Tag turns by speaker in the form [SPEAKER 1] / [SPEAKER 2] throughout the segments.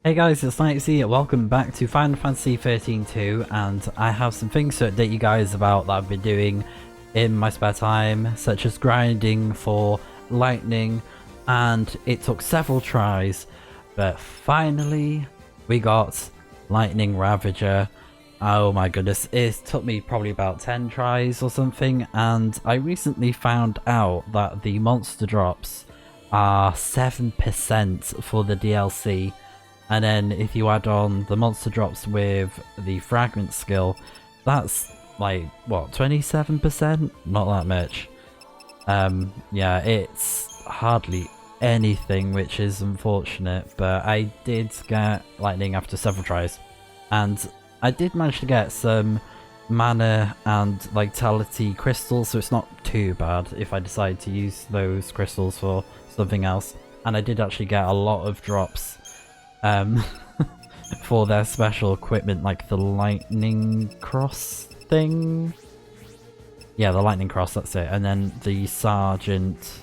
[SPEAKER 1] Hey guys, it's Snipezy. Welcome back to Final Fantasy XIII-2, and I have some things to update you guys about that I've been doing in my spare time, such as grinding for lightning, and it took several tries, but finally we got Lightning Ravager. Oh my goodness, it took me probably about 10 tries or something, and I recently found out that the monster drops are 7% for the DLC. And then if you add on the monster drops with the Fragment skill, that's like, what, 27%? Not that much. Yeah, it's hardly anything, which is unfortunate, but I did get lightning after several tries. And I did manage to get some mana and vitality crystals, so it's not too bad if I decide to use those crystals for something else. And I did actually get a lot of drops for their special equipment, like the lightning cross thing. Yeah, the lightning cross, that's it. And then the sergeant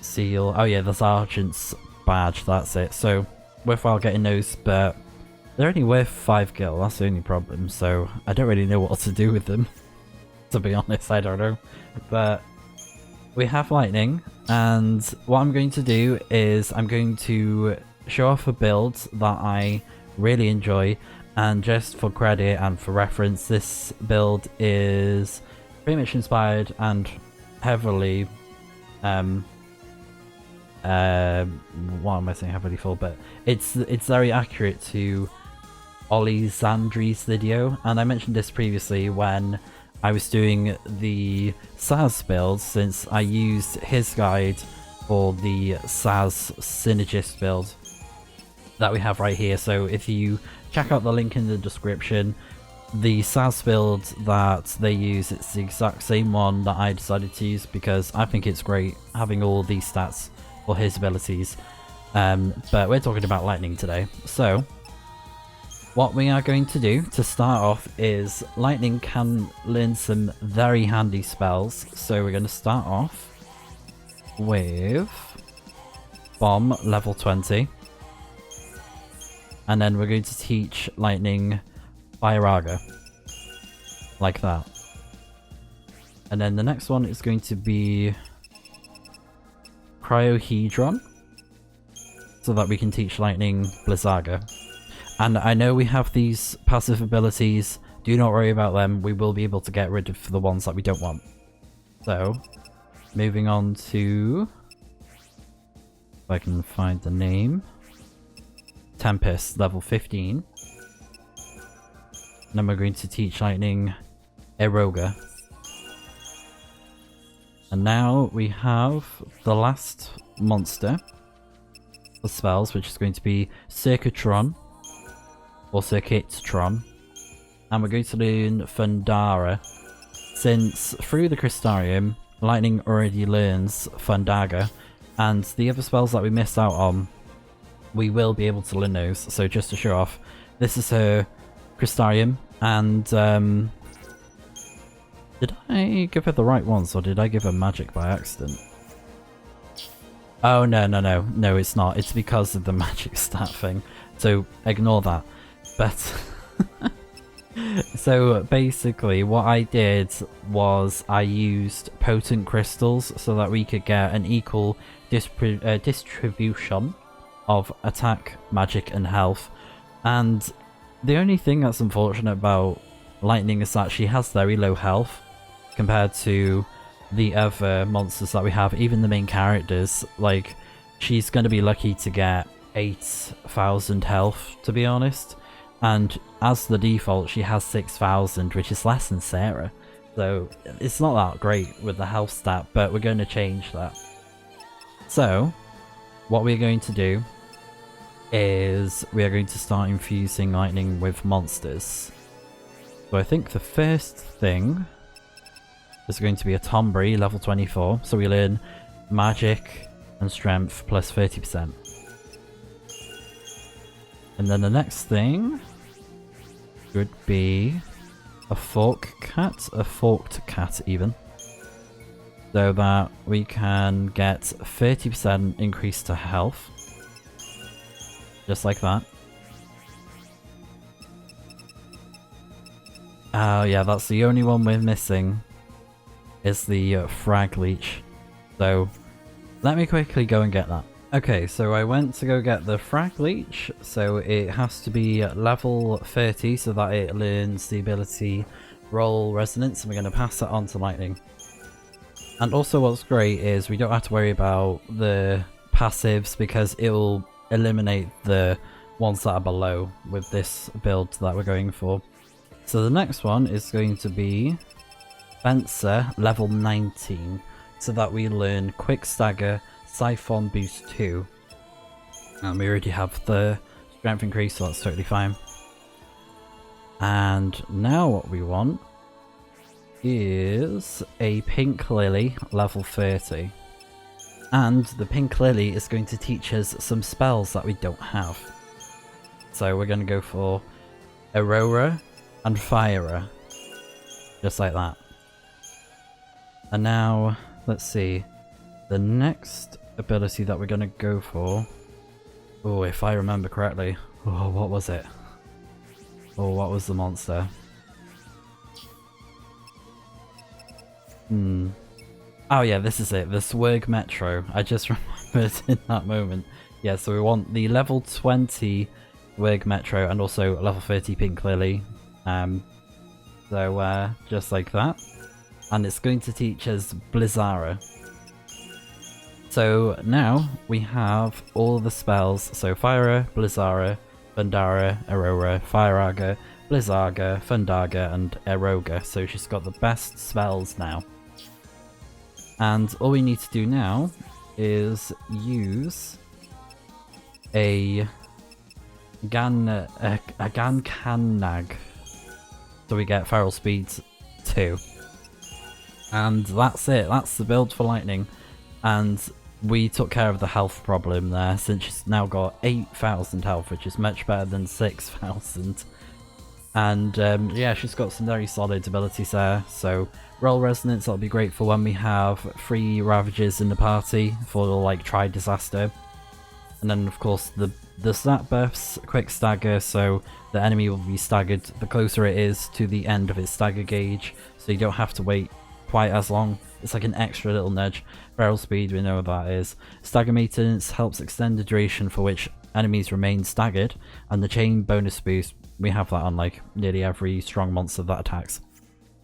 [SPEAKER 1] seal. Oh yeah, the sergeant's badge, that's it. So worthwhile getting those, but they're only worth 5 gil, that's the only problem. So I don't really know what to do with them. To be honest, I don't know. But we have lightning, and what I'm going to do is I'm going to show off a build that I really enjoy, and just for credit and for reference, this build is pretty much inspired and heavily what am I saying heavily for, but it's very accurate to Ollie Zandri's video, and I mentioned this previously when I was doing the SAS build, since I used his guide for the SAS Synergist build that we have right here. So if you check out the link in the description, the SAS build that they use, it's the exact same one that I decided to use because I think it's great having all these stats for his abilities. But we're talking about lightning today. So what we are going to do to start off is lightning can learn some very handy spells. So we're going to start off with bomb level 20. And then we're going to teach lightning Firaga, like that. And then the next one is going to be Cryohedron, so that we can teach lightning Blizzaga. And I know we have these passive abilities, do not worry about them, we will be able to get rid of the ones that we don't want. So, moving on to, if I can find the name, Tempest, level 15. And then we're going to teach lightning Eroga. And now we have the last monster for spells, which is going to be Circuitron, or Circuitron. And we're going to learn Fundara, since through the Crystarium, lightning already learns Fundaga, and the other spells that we missed out on, we will be able to learn those. So just to show off, this is her Crystarium, and did I give her the right ones, or did I give her magic by accident? Oh no, it's not. It's because of the magic stat thing, so ignore that. But so basically what I did was I used potent crystals so that we could get an equal distribution of attack, magic and health. And the only thing that's unfortunate about lightning is that she has very low health compared to the other monsters that we have, even the main characters. Like, she's going to be lucky to get 8,000 health, to be honest, and as the default she has 6,000, which is less than Sarah, so it's not that great with the health stat, but we're going to change that. So what we're going to do is we are going to start infusing lightning with monsters. So I think the first thing is going to be a Tombury, level 24, so we learn magic and strength plus 30%. And then the next thing would be a forked cat even, so that we can get 30% increase to health. Just like that. Oh yeah, that's the only one we're missing. Is the frag leech. So let me quickly go and get that. Okay, so I went to go get the frag leech. So it has to be level 30 so that it learns the ability roll resonance, and we're going to pass that on to lightning. And also what's great is we don't have to worry about the passives because it will eliminate the ones that are below with this build that we're going for. So the next one is going to be Fencer level 19, so that we learn Quick Stagger, Siphon Boost 2. And we already have the strength increase, so that's totally fine. And now what we want is a Pink Lily level 30. And the Pink Lily is going to teach us some spells that we don't have. So we're going to go for Aurora and Fire, just like that. And now, let's see, the next ability that we're going to go for, oh, if I remember correctly, oh, what was it? Oh, what was the monster? Oh yeah, this is it, the Swirg Metro. I just remembered in that moment. Yeah, so we want the level 20 Swirg Metro and also level 30 Pink Lily. Just like that. And it's going to teach us Blizzara. So now we have all the spells. So Fire, Blizzara, Fundara, Aurora, Fireaga, Blizzaga, Fundaga, and Eroga. So she's got the best spells now. And all we need to do now is use a Gankanag. So we get Feral Speed 2. And that's it, that's the build for lightning. And we took care of the health problem there, since she's now got 8,000 health, which is much better than 6,000. And yeah, she's got some very solid abilities there. So roll resonance, that'll be great for when we have 3 ravages in the party for like try disaster. And then of course the snap buffs, quick stagger, so the enemy will be staggered the closer it is to the end of its stagger gauge, so you don't have to wait quite as long. It's like an extra little nudge. Feral speed, we know what that is. Stagger maintenance helps extend the duration for which enemies remain staggered, and the chain bonus boost, we have that on like nearly every strong monster that attacks.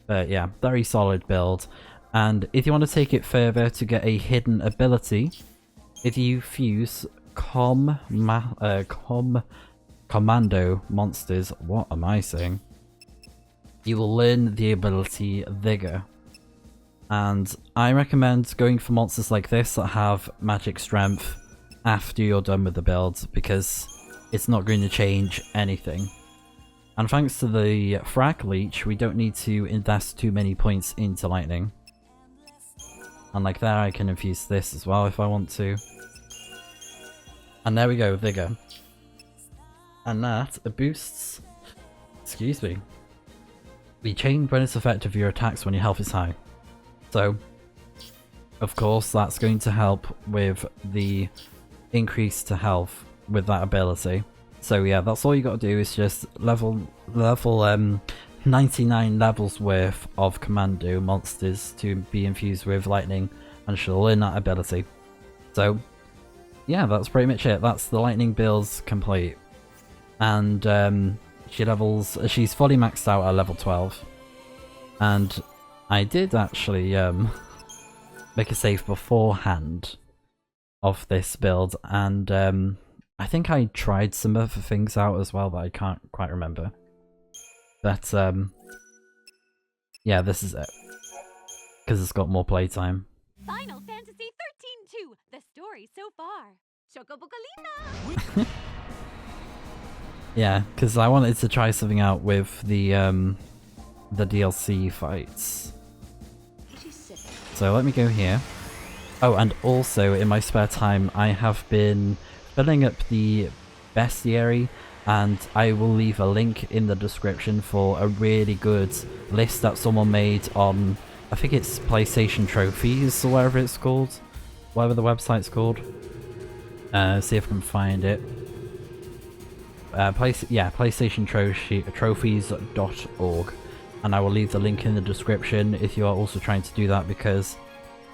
[SPEAKER 1] But yeah, very solid build. And if you want to take it further to get a hidden ability, if you fuse commando monsters, what am I saying? You will learn the ability Vigor. And I recommend going for monsters like this that have magic strength after you're done with the build, because it's not going to change anything. And thanks to the frag leech, we don't need to invest too many points into lightning. And like there, I can infuse this as well if I want to. And there we go, Vigor. And that boosts, excuse me, the chain bonus effect of your attacks when your health is high. So, of course, that's going to help with the increase to health with that ability. So yeah, that's all you got to do is just level 99 levels worth of commando monsters to be infused with lightning, and she'll learn that ability. So yeah, that's pretty much it. That's the lightning builds complete. And she's fully maxed out at level 12. And I did actually make a save beforehand of this build, and I think I tried some other things out as well that I can't quite remember. But yeah, this is it, because it's got more playtime.
[SPEAKER 2] Final Fantasy XIII-2, the story so far. Chocobocolina!
[SPEAKER 1] Yeah, because I wanted to try something out with the DLC fights. So let me go here. Oh, and also in my spare time I have been filling up the Bestiary, and I will leave a link in the description for a really good list that someone made on, I think it's PlayStation Trophies or whatever it's called, whatever the website's called. See if I can find it. PlayStationTrophies.org, and I will leave the link in the description if you are also trying to do that, because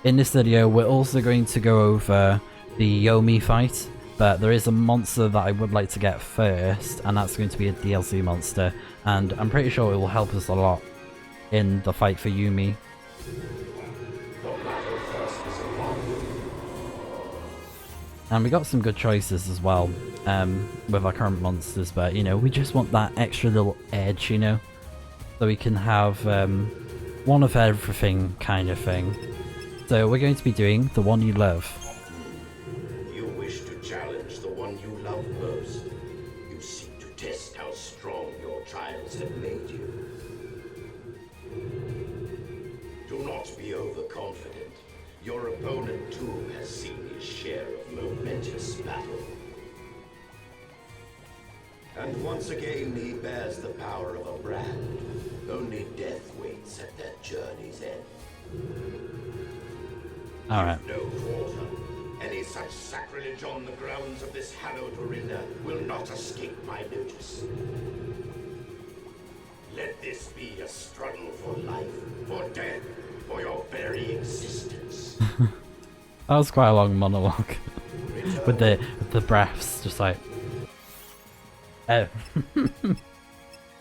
[SPEAKER 1] in this video we're also going to go over the YOMI fight, but there is a monster that I would like to get first, and that's going to be a DLC monster, and I'm pretty sure it will help us a lot in the fight for Yumi. And we got some good choices as well with our current monsters, but you know, we just want that extra little edge, you know, so we can have one of everything kind of thing. So we're going to be doing the one you love.
[SPEAKER 3] You wish to challenge the one you love most. You seek to test how strong your trials have made you. Do not be overconfident. Your opponent too has seen his share of momentous battle. And once again he bears the power of a brand. Only death waits at that journey's end.
[SPEAKER 1] Alright.
[SPEAKER 3] No quarter. Any such sacrilege on the grounds of this hallowed arena will not escape my notice. Let this be a struggle for life, for death, for your very existence.
[SPEAKER 1] That was quite a long monologue with the breaths, just like. Oh.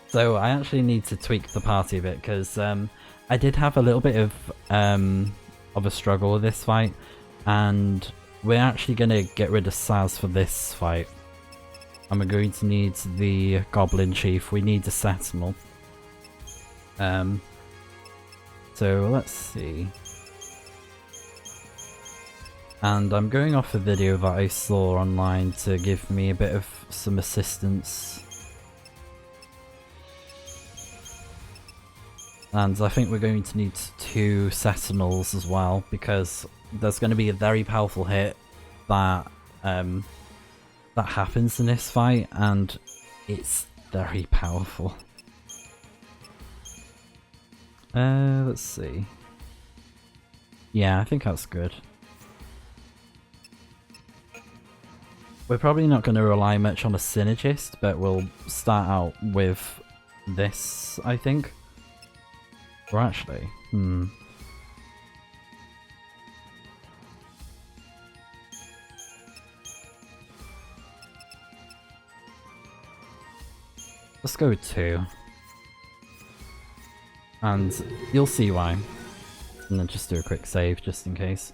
[SPEAKER 1] So I actually need to tweak the party a bit, because I did have a little bit of a struggle with this fight, and we're actually going to get rid of Saz for this fight, and we're going to need the Goblin Chief. We need the Sentinel. So let's see. And I'm going off a video that I saw online to give me a bit of some assistance. And I think we're going to need 2 Sentinels as well, because there's going to be a very powerful hit that that happens in this fight, and it's very powerful. Let's see. Yeah, I think that's good. We're probably not going to rely much on a synergist, but we'll start out with this, I think. Or actually, let's go with 2. And you'll see why. And then just do a quick save, just in case.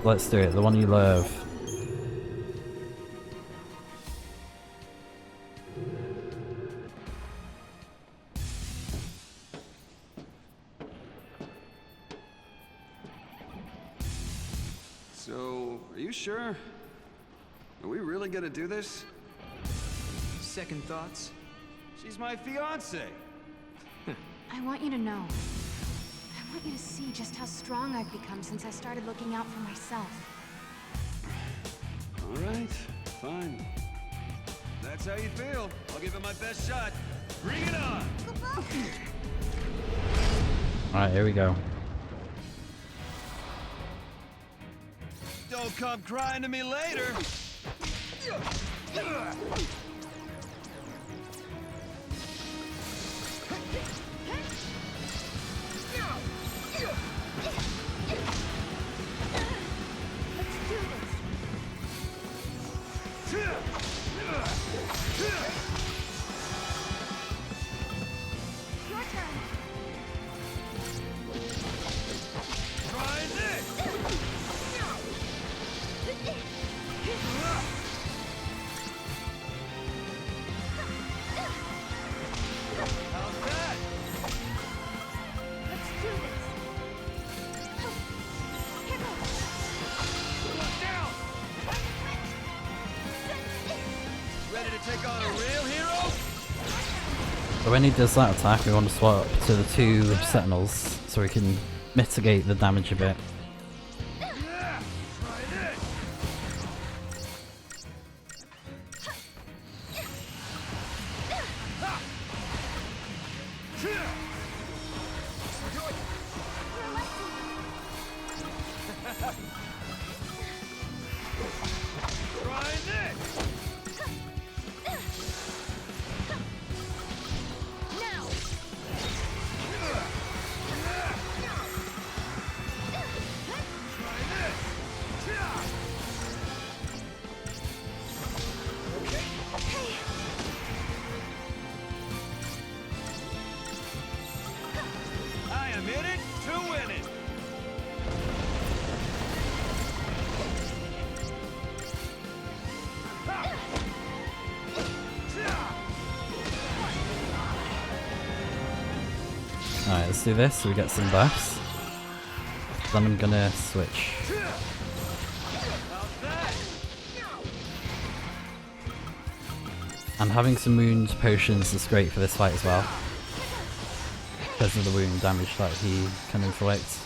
[SPEAKER 1] Let's do it, the one you love.
[SPEAKER 4] So, are you sure? Are we really gonna do this?
[SPEAKER 5] Second thoughts?
[SPEAKER 4] She's my fiance.
[SPEAKER 2] I want you to know. I want you to see just how strong I've become since I started looking out for myself.
[SPEAKER 4] All right, fine. That's how you feel. I'll give it my best shot. Bring it on!
[SPEAKER 1] Alright, here we go.
[SPEAKER 4] Don't come crying to me later!
[SPEAKER 1] So when he does that attack, we want to swap to the 2 Sentinels so we can mitigate the damage a bit. let's do this so we get some buffs. Then I'm gonna switch. And having some wound potions is great for this fight as well, because of the wound damage that he can inflict.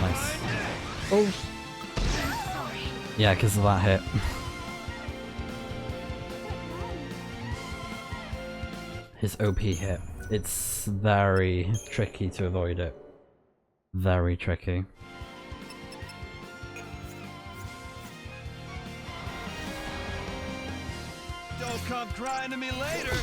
[SPEAKER 1] Nice. Oh! Yeah, because of that hit. His OP hit. It's very tricky to avoid it. Very tricky.
[SPEAKER 4] Don't come crying to me later.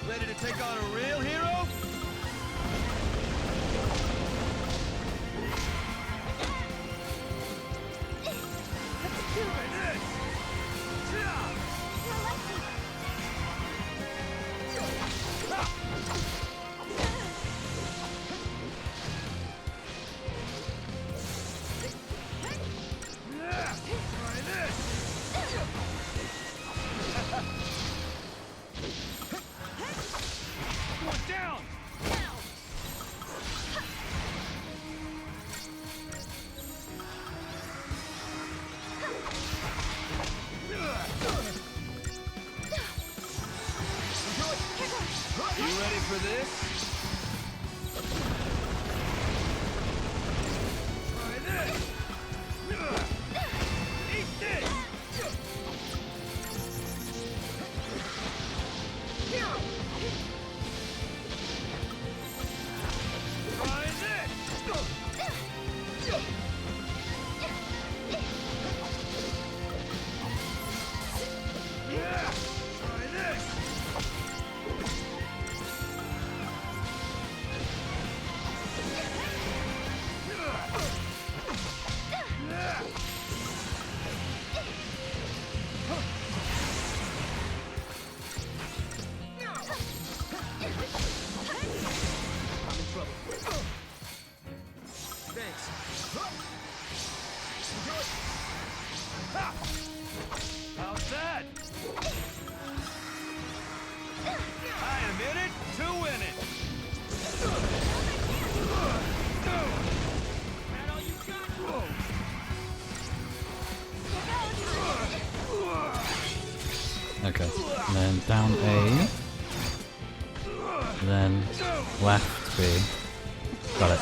[SPEAKER 4] Ready to take on a real hero? For this? Try this! Eat this! Try this! Yeah! Try this! How's that? I am in it to win it. That all you got?
[SPEAKER 1] Okay, and then down A, and then left B. Got it.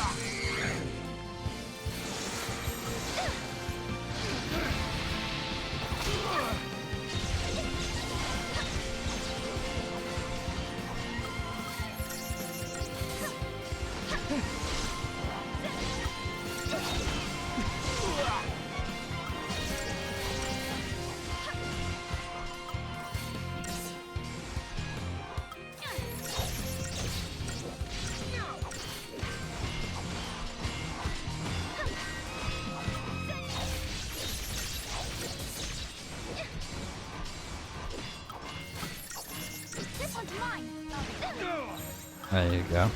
[SPEAKER 1] There you go.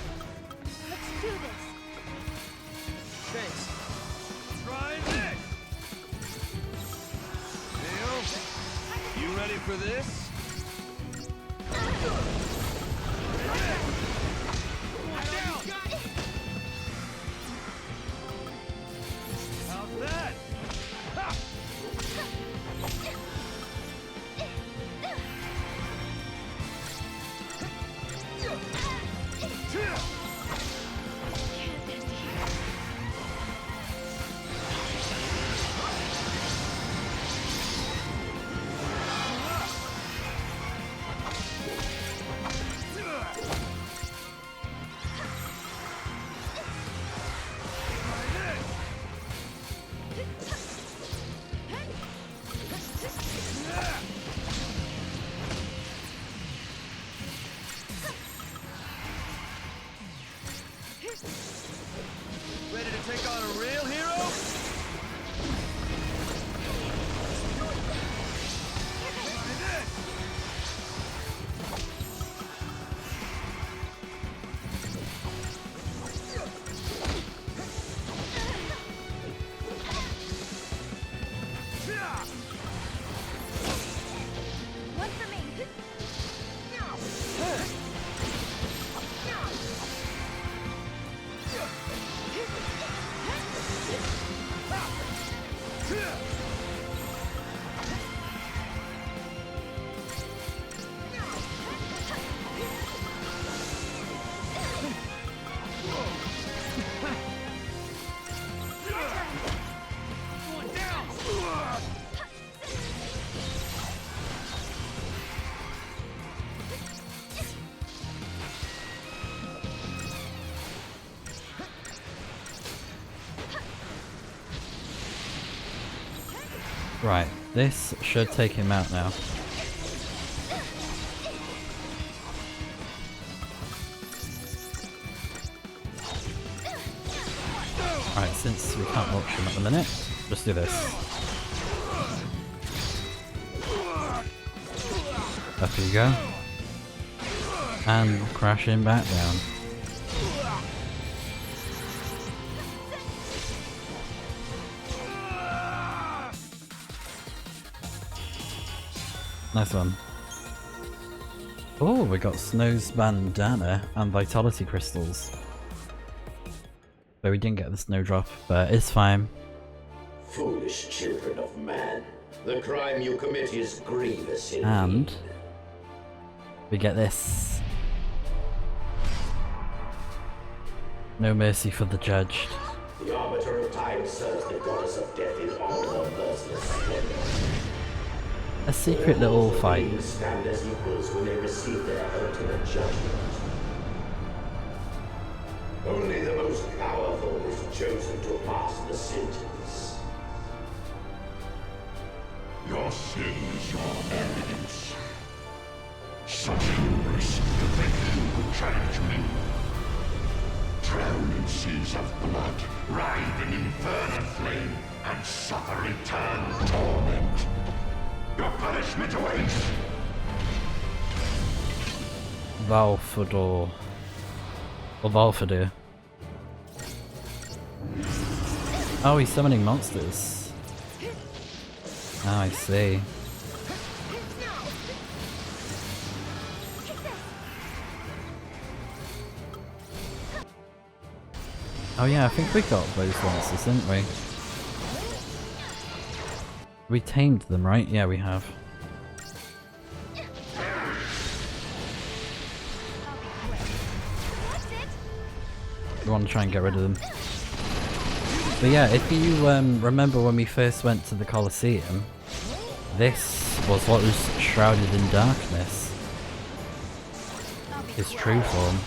[SPEAKER 2] Let's do this.
[SPEAKER 4] Thanks. Try this. Neil, you ready for this? Down.
[SPEAKER 1] Right, this should take him out now. Right, since we can't launch him at the minute, just do this. Up you go. And crash him back down. Nice one. Oh, we got Snow's bandana and vitality crystals. But we didn't get the snowdrop, but it's fine.
[SPEAKER 3] Foolish children of man. The crime you commit is grievous indeed.
[SPEAKER 1] And we get this. No mercy for the judged.
[SPEAKER 3] The Arbiter of Time serves the goddess of death in all her merciless splendor.
[SPEAKER 1] A secret little fight.
[SPEAKER 3] Beings stand as equals when they receive their ultimate judgment. Only the most powerful is chosen to pass the sentence.
[SPEAKER 6] Your sin is your evidence. Such hubris to think you could challenge me. Drown in seas of blood, writhe in infernal flame, and suffer eternal torment. Your punishment awaits.
[SPEAKER 1] Valfador. Or Valfadir. Oh, he's summoning monsters. Oh, I see. Oh yeah, I think we got those monsters, didn't we? We tamed them, right? Yeah, we have. We want to try and get rid of them. But yeah, if you remember when we first went to the Colosseum, this was what was shrouded in darkness. His true form.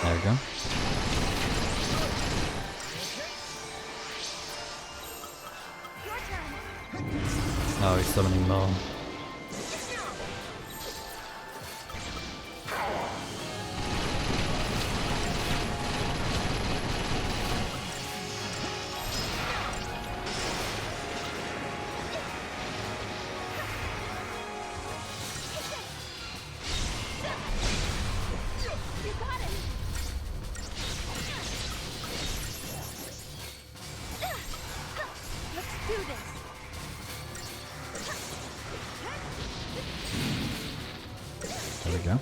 [SPEAKER 1] There we go. Oh, he's summoning more. There we go.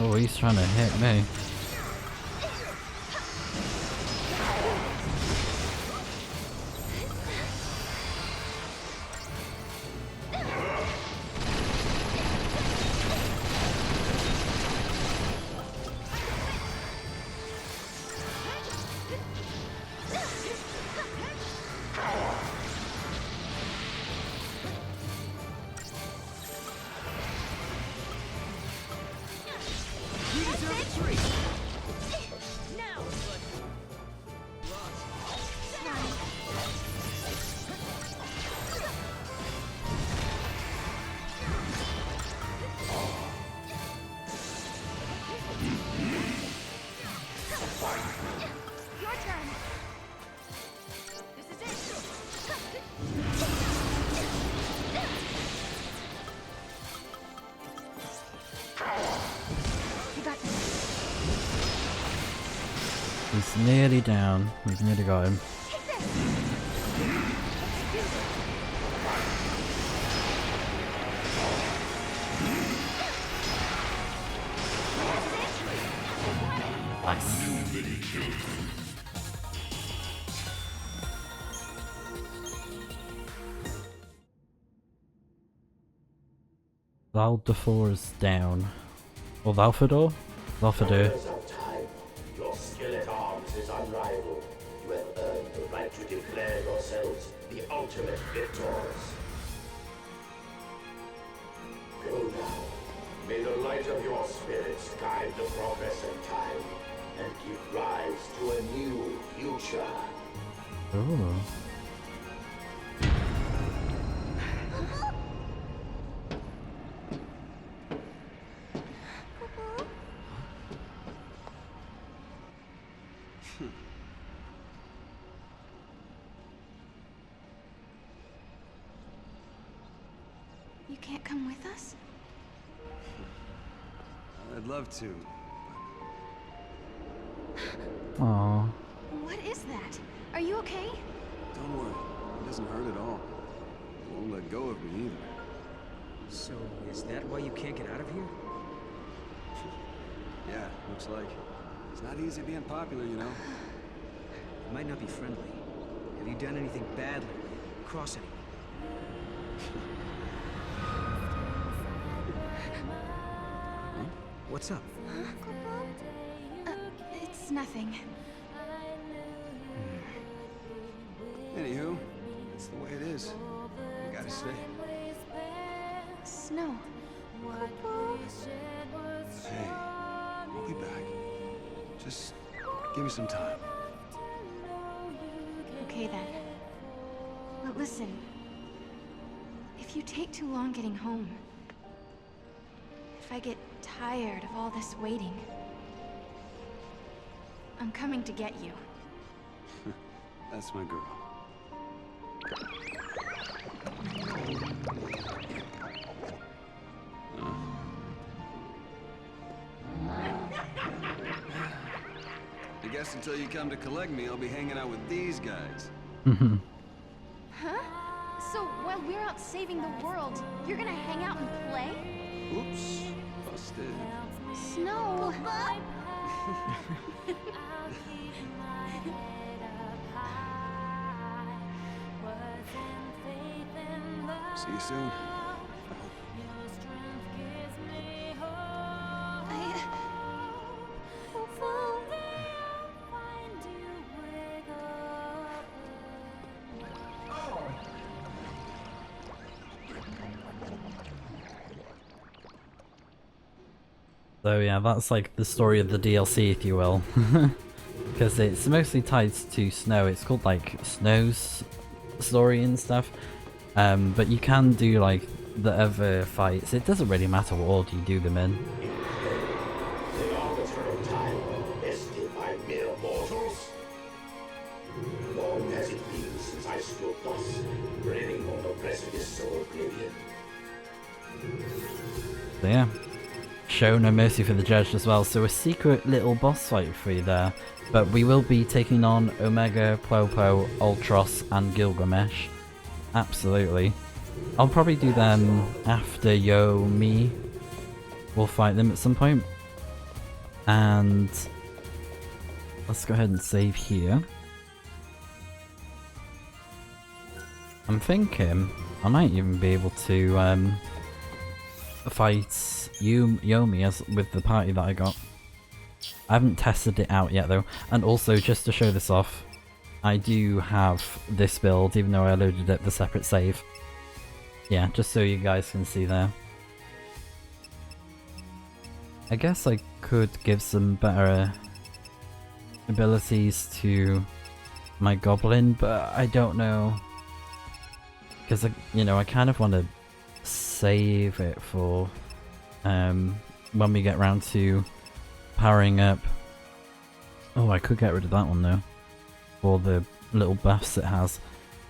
[SPEAKER 1] Oh, he's trying to hit me.
[SPEAKER 2] You got this.
[SPEAKER 1] He's nearly down. We've nearly got him.
[SPEAKER 2] Take this.
[SPEAKER 1] Nice. Valdafor is down. Or Valfador? Valfador.
[SPEAKER 3] Wonders of time. Your skill at arms is unrivaled. You have earned the right to declare yourselves the ultimate victors. Go now. May the light of your spirits guide the progress of time and give rise to a new future.
[SPEAKER 1] Ooh.
[SPEAKER 2] You can't come with us?
[SPEAKER 4] I'd love to.
[SPEAKER 1] Aww.
[SPEAKER 2] What is that? Are you okay?
[SPEAKER 4] Don't worry. It doesn't hurt at all. It won't let go of me either.
[SPEAKER 5] So, is that why you can't get out of here?
[SPEAKER 4] Yeah, looks like. It's not easy being popular, you know.
[SPEAKER 5] It might not be friendly. Have you done anything bad lately? Cross anyone? What's up?
[SPEAKER 2] It's nothing.
[SPEAKER 4] Anywho, it's the way it is. You gotta stay.
[SPEAKER 2] Snow.
[SPEAKER 4] Hey, I'll be back. Just give me some time.
[SPEAKER 2] Okay then. But listen. If you take too long getting home, if I get tired of all this waiting, I'm coming to get you.
[SPEAKER 4] That's my girl. I guess until you come to collect me, I'll be hanging out with these guys.
[SPEAKER 2] Huh? So while we're out saving the world, you're gonna hang out and play?
[SPEAKER 4] Oops. Busted.
[SPEAKER 2] Snow!
[SPEAKER 4] See you soon.
[SPEAKER 1] So yeah, that's like the story of the DLC, if you will. Because it's mostly tied to Snow. It's called like Snow's story and stuff. But you can do like the other fights. It doesn't really matter what order you do them in.
[SPEAKER 3] The arbiter of time, bested by mere mortals. Long has it been since I stood thus, reigning on the precipice of oblivion.
[SPEAKER 1] So yeah. Show no mercy for the judge as well. So a secret little boss fight for you there. But we will be taking on Omega, Plopo, Ultros and Gilgamesh. Absolutely. I'll probably do them after Yomi. We'll fight them at some point. And let's go ahead and save here. I'm thinking I might even be able to fight Yomi as with the party that I got. I haven't tested it out yet though. And also, just to show this off, I do have this build, even though I loaded it the separate save. Yeah, just so you guys can see there. I guess I could give some better abilities to my goblin, but I don't know. Because, you know, I kind of want to save it for when we get round to powering up. Oh, I could get rid of that one though, for the little buffs it has.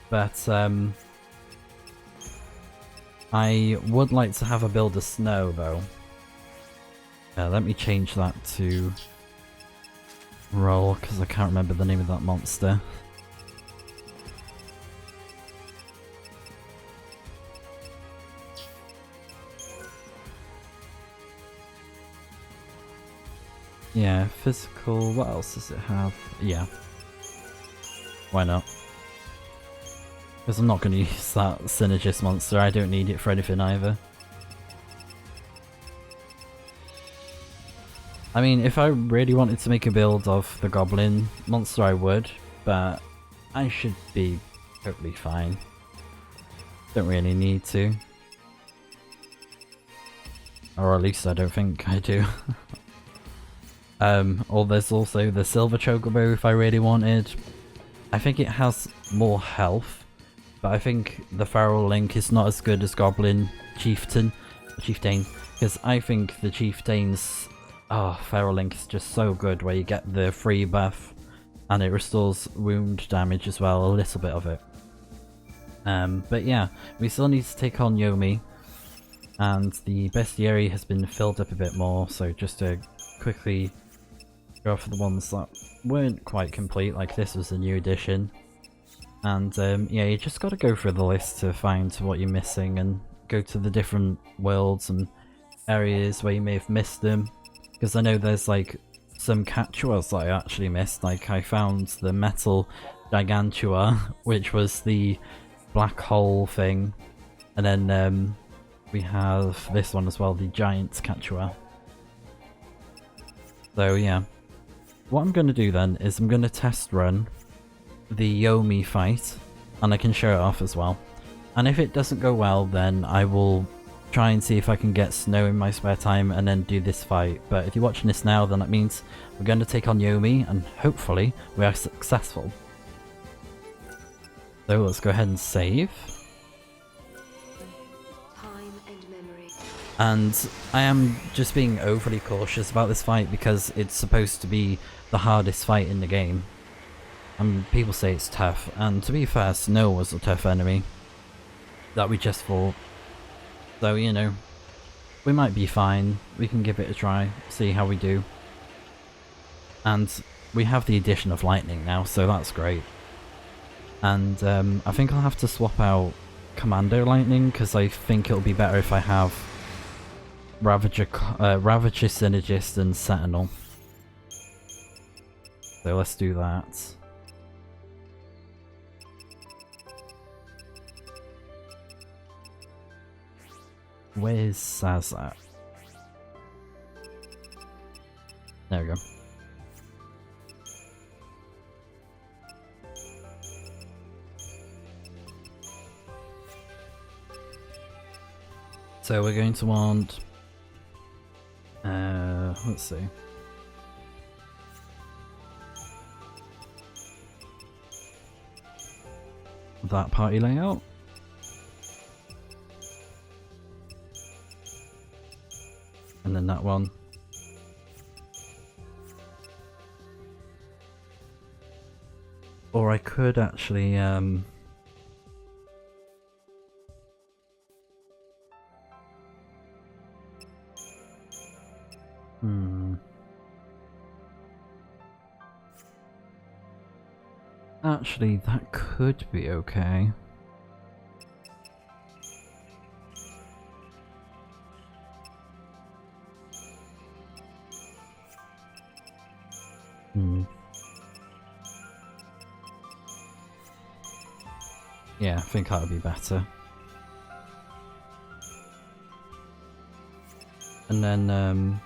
[SPEAKER 1] But I would like to have a build of Snow though, Let me change that to roll, because I can't remember the name of that monster. Yeah, physical, what else does it have? Yeah. Why not? Because I'm not going to use that synergist monster, I don't need it for anything either. I mean, if I really wanted to make a build of the goblin monster I would, but I should be totally fine. Don't really need to. Or at least I don't think I do. Or there's also the silver chocobo if I really wanted. I think it has more health, but I think the feral link is not as good as goblin chieftain, because I think the chieftain's feral link is just so good, where you get the free buff and it restores wound damage as well, a little bit of it. But yeah, we still need to take on Yomi, and the Bestiary has been filled up a bit more, so just to quickly go for the ones that weren't quite complete, like this was a new addition. And yeah, you just got to go through the list to find what you're missing and go to the different worlds and areas where you may have missed them. Because I know there's like some Catchuas that I actually missed, like I found the metal Gigantua, which was the black hole thing, and then we have this one as well, the giant Catchua. So yeah, what I'm going to do then is I'm going to test run the Yomi fight, and I can show it off as well. And if it doesn't go well, then I will try and see if I can get snow in my spare time and then do this fight. But if you're watching this now, then that means we're going to take on Yomi, and hopefully we are successful. So let's go ahead and save.
[SPEAKER 2] Time and memory.
[SPEAKER 1] And I am just being overly cautious about this fight because it's supposed to be the hardest fight in the game. And people say it's tough, and to be fair, Snow was a tough enemy that we just fought. So, you know, we might be fine. We can give it a try, see how we do. And we have the addition of lightning now, so that's great. And I think I'll have to swap out Commando Lightning, because I think it'll be better if I have Ravager Synergist and Sentinel. So let's do that. Where's Saz at? There we go. So we're going to want... let's see. That party layout. And then that one. Or I could actually actually, that could be okay. Yeah, I think that would be better. And then,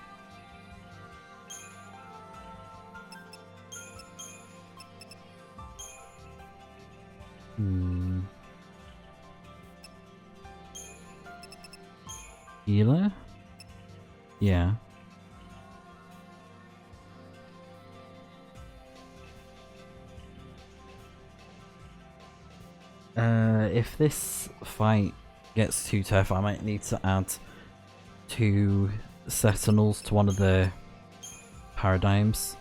[SPEAKER 1] healer? Yeah. If this fight gets too tough, I might need to add 2 Sentinels to one of the paradigms.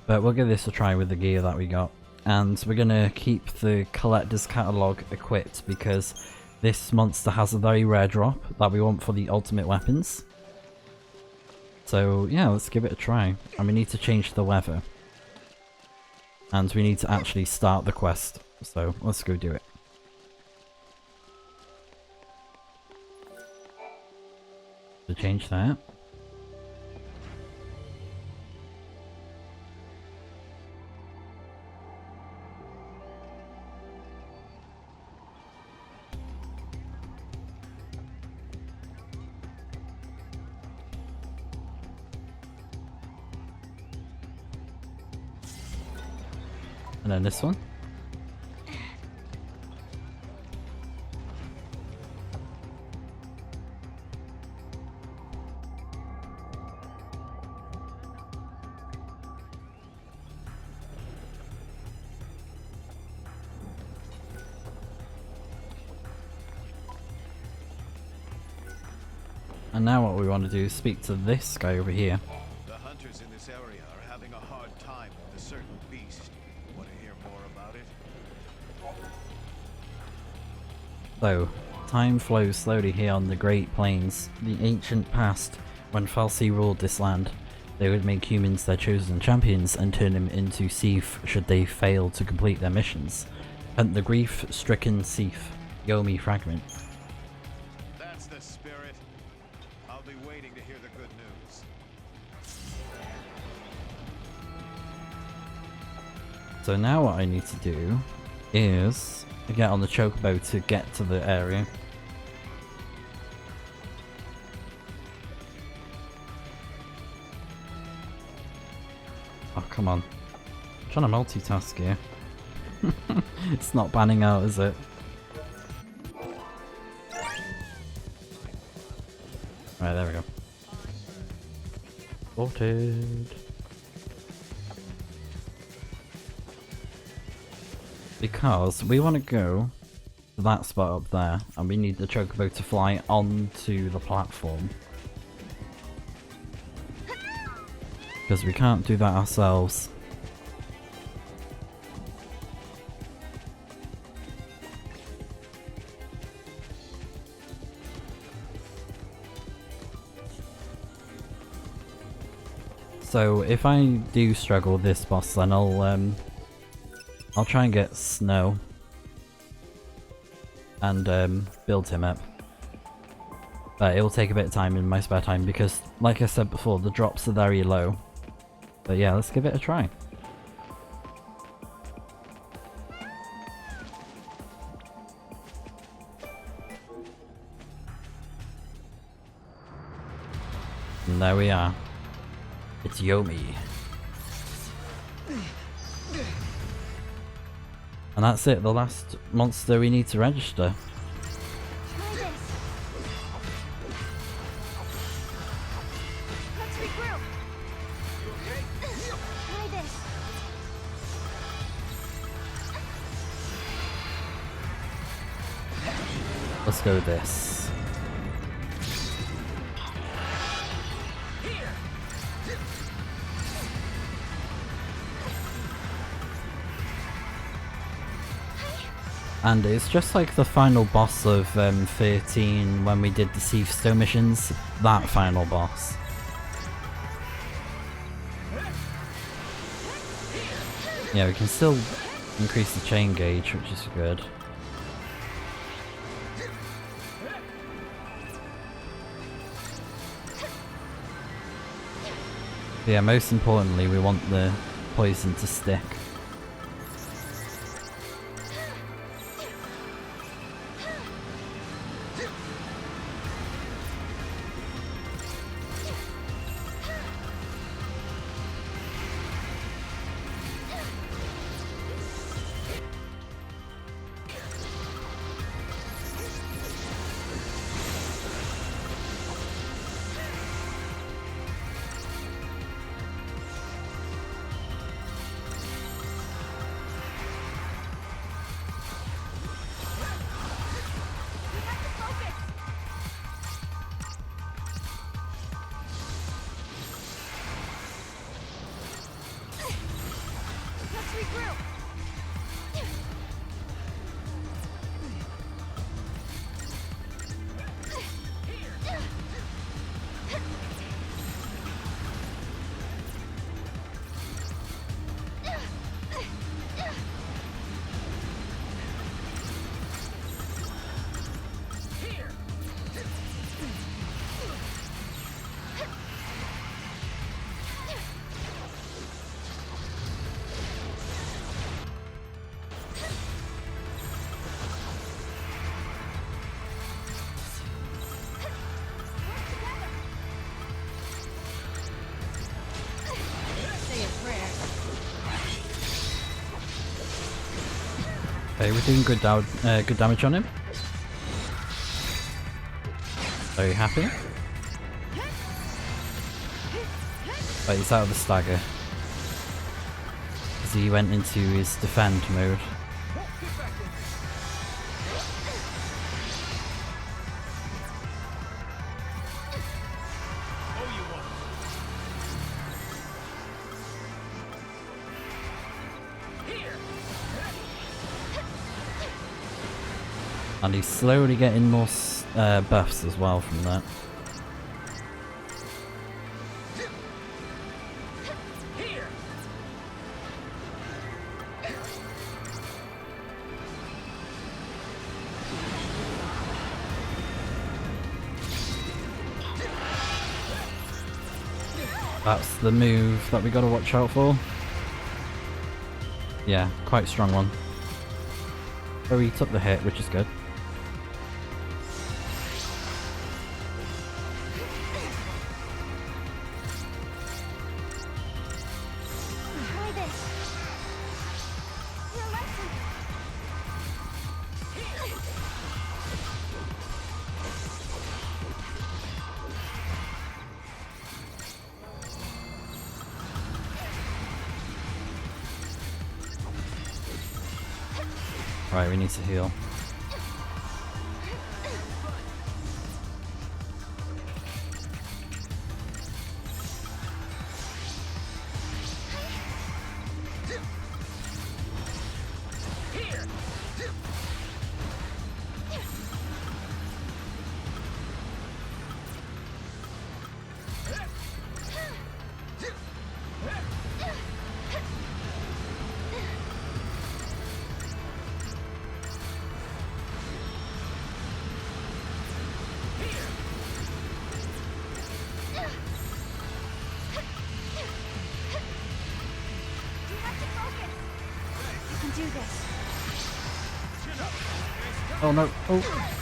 [SPEAKER 1] But we'll give this a try with the gear that we got. And we're going to keep the Collector's Catalogue equipped because this monster has a very rare drop that we want for the ultimate weapons. So yeah, let's give it a try. And we need to change the weather. And we need to actually start the quest. So let's go do it. To change that. And then this one. And now what we want to do is speak to this guy over here.
[SPEAKER 4] The hunters in this area are having a hard time with a certain beast. Want to hear more about it?
[SPEAKER 1] So, time flows slowly here on the Great Plains, the ancient past, when Falsi ruled this land. They would make humans their chosen champions and turn them into Thief should they fail to complete their missions. Hunt the grief-stricken Thief, YOMI Fragment.
[SPEAKER 4] That's the spirit. I'll be waiting to hear the good news.
[SPEAKER 1] So now what I need to do is get on the chocobo to get to the area. Oh, come on. I'm trying to multitask here. It's not panning out, is it? Right, there we go. Sorted. Because we want to go to that spot up there, and we need the chocobo to fly onto the platform. Because we can't do that ourselves. So if I do struggle with this boss, then I'll try and get Snow and build him up. But it will take a bit of time in my spare time because, like I said before, the drops are very low. But yeah, let's give it a try. And there we are. It's YOMI. And that's it, the last monster we need to register.
[SPEAKER 2] Try this. Let's regroup. Try this.
[SPEAKER 1] Let's go with this. And it's just like the final boss of 13 when we did the XIII-2 missions, that final boss. Yeah, we can still increase the chain gauge, which is good. But yeah, most importantly, we want the poison to stick. Okay, we're doing good damage on him. Very happy. But he's out of the stagger. Because he went into his defend mode. And he's slowly getting more buffs as well from that. That's the move that we gotta watch out for. Yeah, quite strong one. Oh, he took the hit, which is good. Right, we need to heal. Oh no, oh!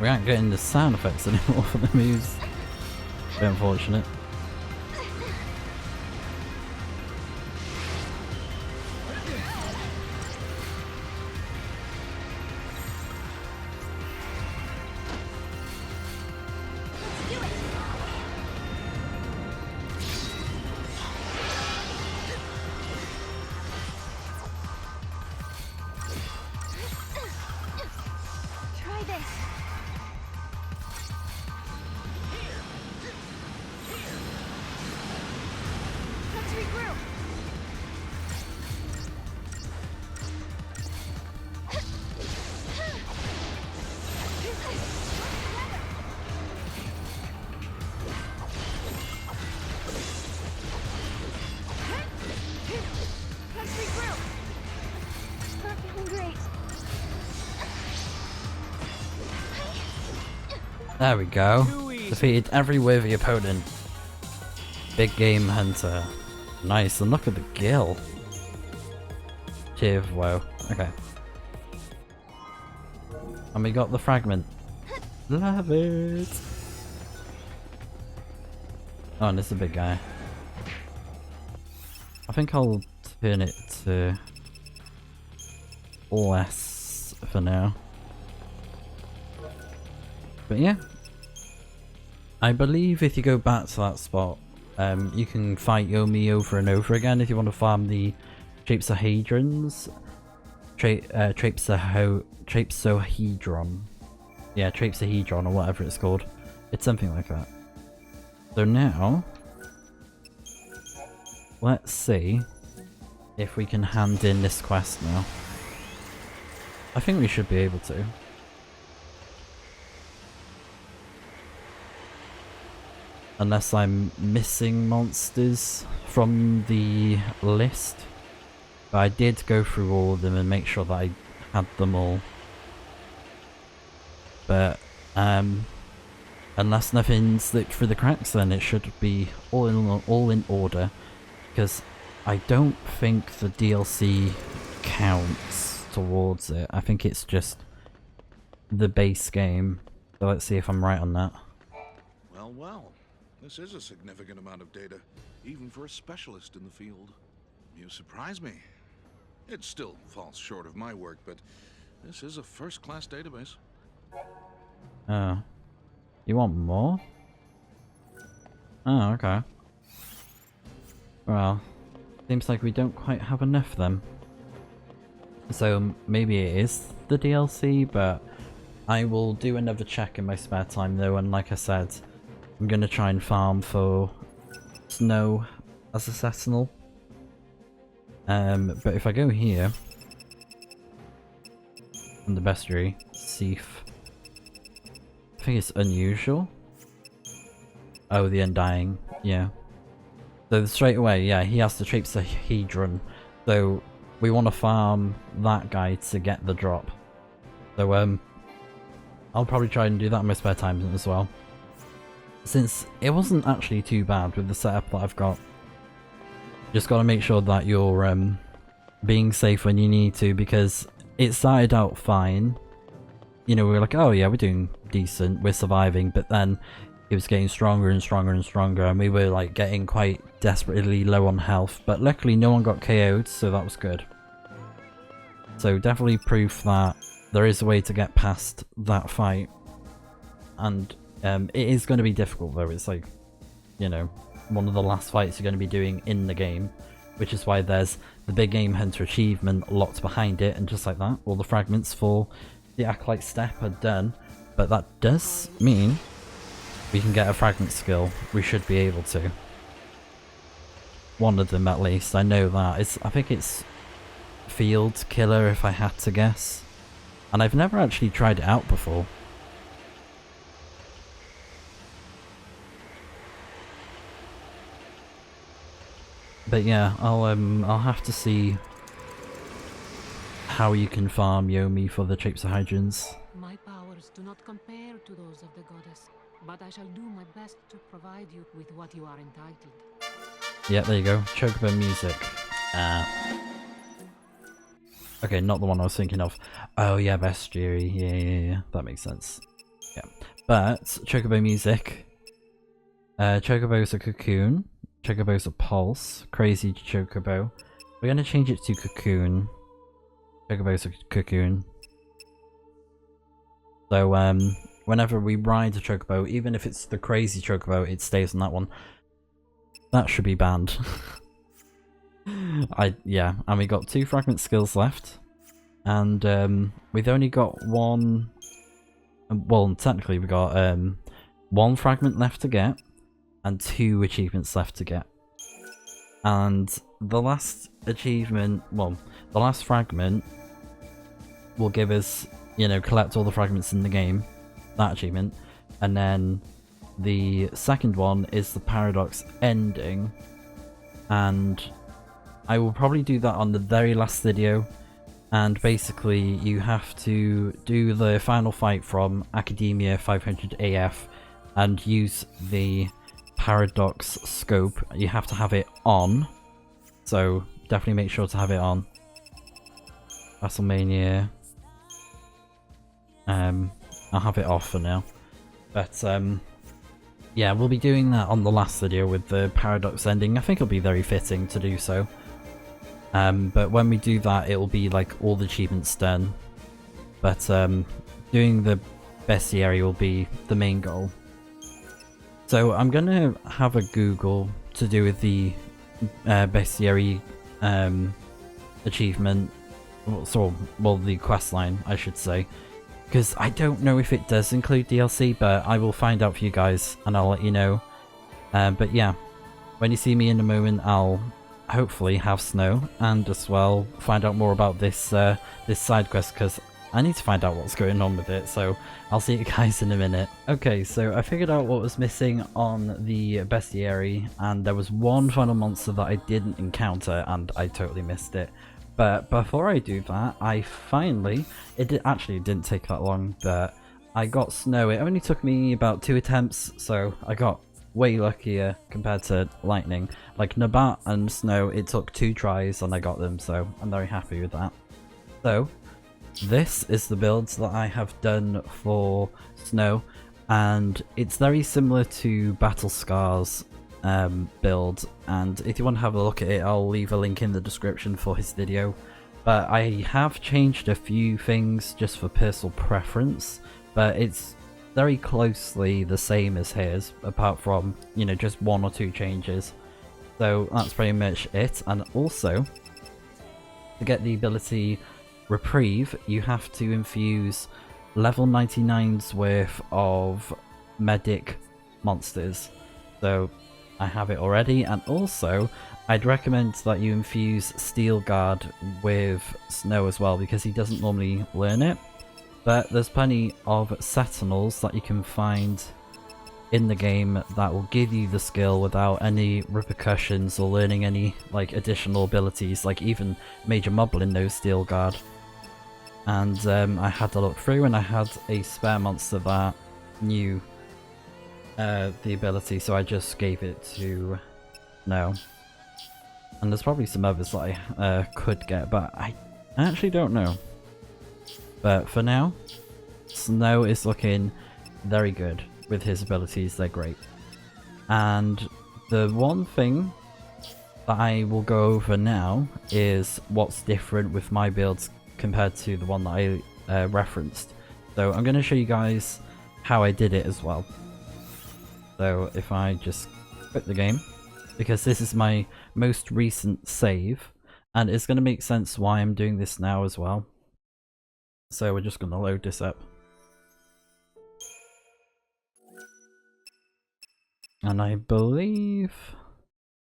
[SPEAKER 1] We aren't getting the sound effects anymore for the moves. Very unfortunate. There we go. Defeated every worthy opponent. Big game hunter. Nice, and look at the gill. Chiv, wow. Okay. And we got the fragment. Love it. Oh, and this is a big guy. I think I'll turn it to less for now. But yeah. I believe if you go back to that spot, you can fight Yomi over and over again if you want to farm the Trapezohedrons. Trapezohedron. Yeah, Trapezohedron or whatever it's called. It's something like that. So now, let's see if we can hand in this quest now. I think we should be able to. Unless I'm missing monsters from the list. But I did go through all of them and make sure that I had them all. But unless nothing slipped through the cracks, then it should be all in order. Because I don't think the DLC counts towards it. I think it's just the base game. So let's see if I'm right on that.
[SPEAKER 7] Well, well. This is a significant amount of data, even for a specialist in the field. You surprise me. It still falls short of my work, but this is a first-class database.
[SPEAKER 1] You want more? Oh, okay. Well, seems like we don't quite have enough then. So maybe it is the DLC, but I will do another check in my spare time though, and like I said, I'm gonna try and farm for snow as a sentinel. But if I go here, on the Bestiary, Seif, I think it's unusual. Oh, the Undying, yeah. So straight away, yeah, he has the Trapezohedron. So we want to farm that guy to get the drop. So I'll probably try and do that in my spare time as well. Since it wasn't actually too bad with the setup that I've got. Just got to make sure that you're being safe when you need to, because it started out fine. You know, we were like, oh yeah, we're doing decent, we're surviving, but then it was getting stronger and stronger and stronger, and we were like getting quite desperately low on health, but luckily no one got KO'd, so that was good. So definitely proof that there is a way to get past that fight, and it is going to be difficult though. It's like, you know, one of the last fights you're going to be doing in the game, which is why there's the big Game Hunter achievement locked behind it, and just like that, all the fragments for the Acolyte step are done. But that does mean we can get a fragment skill. We should be able to. One of them at least, I know that. I think it's Field Killer if I had to guess. And I've never actually tried it out before. But yeah, I'll have to see how you can farm Yomi for the Trapezohedrons.
[SPEAKER 8] My powers do not compare to those of the goddess, but I shall do my best to provide you with what you are entitled.
[SPEAKER 1] Yeah, there you go. Chocobo music. Okay, not the one I was thinking of. Oh yeah, Bestiary. Yeah. That makes sense. Yeah. But, Chocobo music. Chocobo's a cocoon. Chocobo's a pulse. Crazy Chocobo. We're gonna change it to cocoon. Chocobo's a cocoon. So, whenever we ride a Chocobo, even if it's the crazy Chocobo, it stays on that one. That should be banned. Yeah, and we got 2 fragment skills left. And, we've only got one... Well, technically we got, 1 fragment left to get, and 2 achievements left to get. And the last achievement, well, the last fragment will give us, you know, collect all the fragments in the game, that achievement, and then the second one is the paradox ending, and I will probably do that on the very last video. And basically you have to do the final fight from Academia 500 AF and use the paradox scope. You have to have it on, so definitely make sure to have it on. WrestleMania. I'll have it off for now. But yeah, we'll be doing that on the last video with the paradox ending. I think it'll be very fitting to do so. But when we do that, it'll be like all the achievements done. But doing the Bestiary will be the main goal. So I'm gonna have a Google to do with the Bestiary achievement. Well, the quest line, I should say. Because I don't know if it does include DLC, but I will find out for you guys and I'll let you know. But yeah, when you see me in a moment, I'll hopefully have snow and as well find out more about this this side quest, because I need to find out what's going on with it, so I'll see you guys in a minute. Okay, so I figured out what was missing on the Bestiary, and there was one final monster that I didn't encounter, and I totally missed it. But before I do that, I finally, actually it didn't take that long, but I got Snow. It only took me about 2 attempts, so I got way luckier compared to Lightning. Like Nabat and Snow, it took 2 tries and I got them, so I'm very happy with that. So, this is the builds that I have done for Snow, and it's very similar to Battle Scar's build, and if you want to have a look at it, I'll leave a link in the description for his video. But I have changed a few things just for personal preference, but it's very closely the same as his, apart from, you know, just 1 or 2 changes. So that's pretty much it. And also, to get the ability Reprieve, you have to infuse level 99's worth of medic monsters. So I have it already, and also I'd recommend that you infuse Steel Guard with Snow as well, because he doesn't normally learn it. But there's plenty of Sentinels that you can find in the game that will give you the skill without any repercussions or learning any like additional abilities, like even Major Moblin knows Steel Guard. And I had to look through, and I had a spare monster that knew the ability, so I just gave it to Snow. And there's probably some others that I could get, but I actually don't know. But for now, Snow is looking very good with his abilities, they're great. And the one thing that I will go over now is what's different with my builds compared to the one that I referenced. So I'm going to show you guys how I did it as well. So if I just quit the game, because this is my most recent save, and it's going to make sense why I'm doing this now as well. So we're just going to load this up. And I believe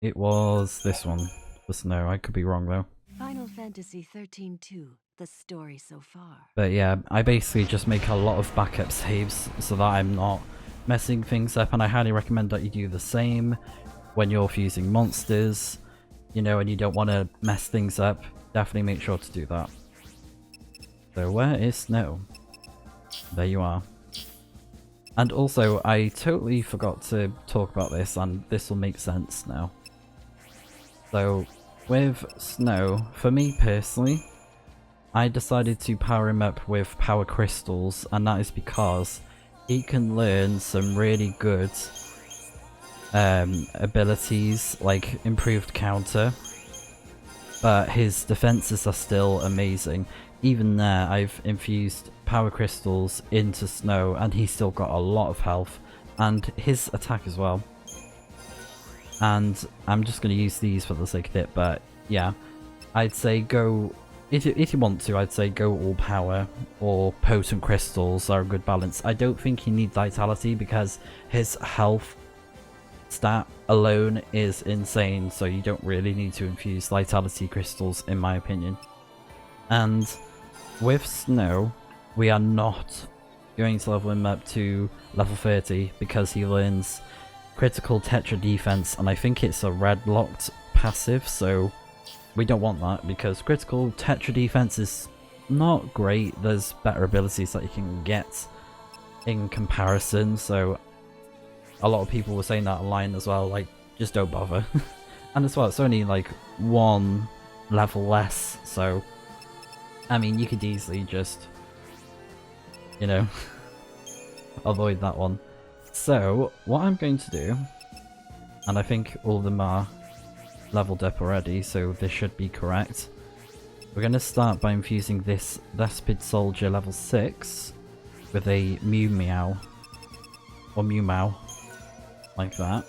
[SPEAKER 1] it was this one for Snow. I could be wrong though.
[SPEAKER 9] Final Fantasy XIII-2, the story so far.
[SPEAKER 1] But yeah, I basically just make a lot of backup saves so that I'm not messing things up, and I highly recommend that you do the same when you're fusing monsters, you know, and you don't want to mess things up. Definitely make sure to do that. So where is Snow? There you are. And also, I totally forgot to talk about this, and this will make sense now. So, with Snow, for me personally, I decided to power him up with power crystals, and that is because he can learn some really good abilities, like improved counter, but his defenses are still amazing. Even there, I've infused power crystals into Snow, and he's still got a lot of health, and his attack as well. And I'm just going to use these for the sake of it, but yeah, I'd say go, if you want to, I'd say go all power, or potent crystals are a good balance. I don't think you need vitality because his health stat alone is insane, so you don't really need to infuse vitality crystals in my opinion. And with Snow, we are not going to level him up to level 30 because he learns critical Tetra defense, and I think it's a red locked passive, so we don't want that because critical Tetra defense is not great. There's better abilities that you can get in comparison, so a lot of people were saying that online as well, like just don't bother. And as well, it's only like 1 level less, so I mean you could easily just, you know, avoid that one. So what I'm going to do, and I think all of them are leveled up already, so this should be correct. We're going to start by infusing this Vespid Soldier level 6 with a Mew Meow, or Mew Meow, like that.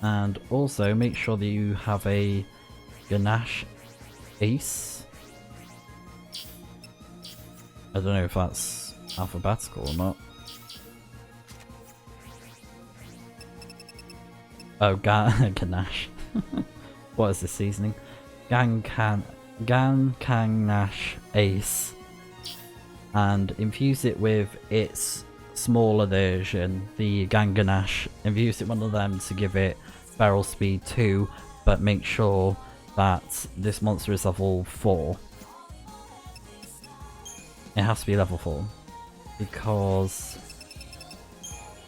[SPEAKER 1] And also make sure that you have a Ganache Ace. I don't know if that's alphabetical or not. Oh, Ganache. What is this seasoning? Gan Kang Nash Ace and infuse it with its smaller version, the Ganganash. Infuse it one of them to give it Feral Speed 2, but make sure that this monster is level 4. It has to be level 4 because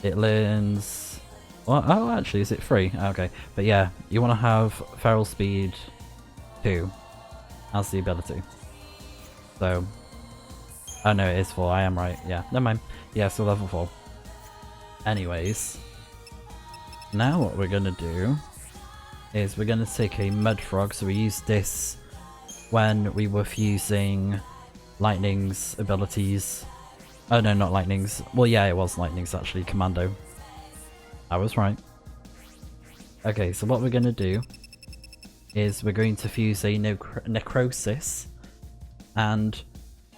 [SPEAKER 1] it learns. Well, oh, actually, is it 3? Okay, but yeah, you want to have Feral Speed 2 as the ability. So, oh no, it is 4. I am right. Yeah, never mind. Yeah, so level 4. Anyways, now what we're gonna do is we're gonna take a Mud Frog. So we used this when we were fusing Lightning's abilities. Oh no, not Lightning's. Well, yeah, it was Lightning's actually. Commando. I was right. Okay, so what we're gonna do is we're going to fuse a Necrosis, and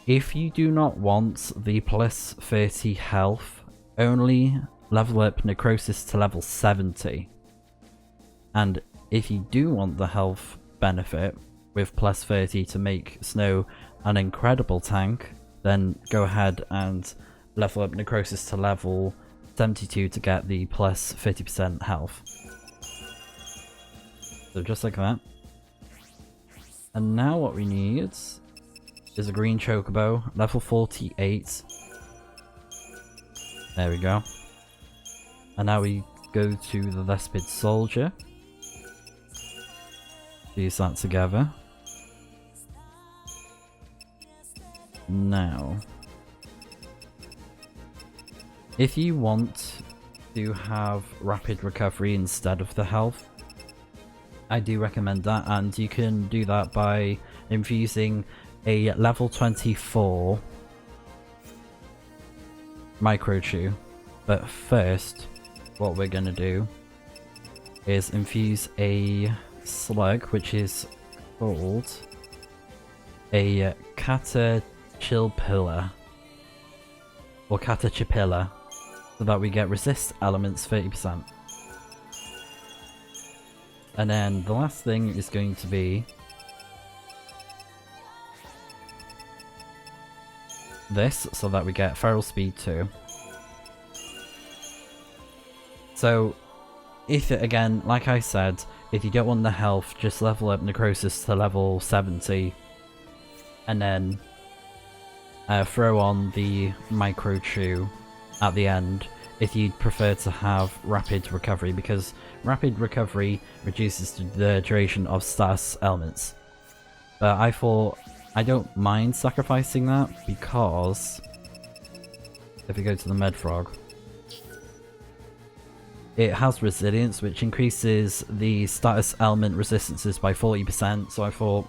[SPEAKER 1] if you do not want the plus 30 health, only level up Necrosis to level 70. And if you do want the health benefit with plus 30 to make Snow an incredible tank, then go ahead and level up Necrosis to level 72 to get the plus 50% health. So just like that. And now what we need is a green chocobo, level 48. There we go. And now we go to the Lespid Soldier. Use that together. Now, if you want to have rapid recovery instead of the health, I do recommend that, and you can do that by infusing a level 24 Microchew. But first, what we're gonna do is infuse a slug, which is called a Catachilpilla or Catachipilla, so that we get resist elements 30%. And then the last thing is going to be this, so that we get Feral Speed 2. So, if it, again, like I said, if you don't want the health, just level up Necrosis to level 70, and then throw on the Microchew at the end if you'd prefer to have rapid recovery, because rapid recovery reduces the duration of status elements. But I thought I don't mind sacrificing that, because if we go to the Med Frog, it has resilience, which increases the status element resistances by 40%, so I thought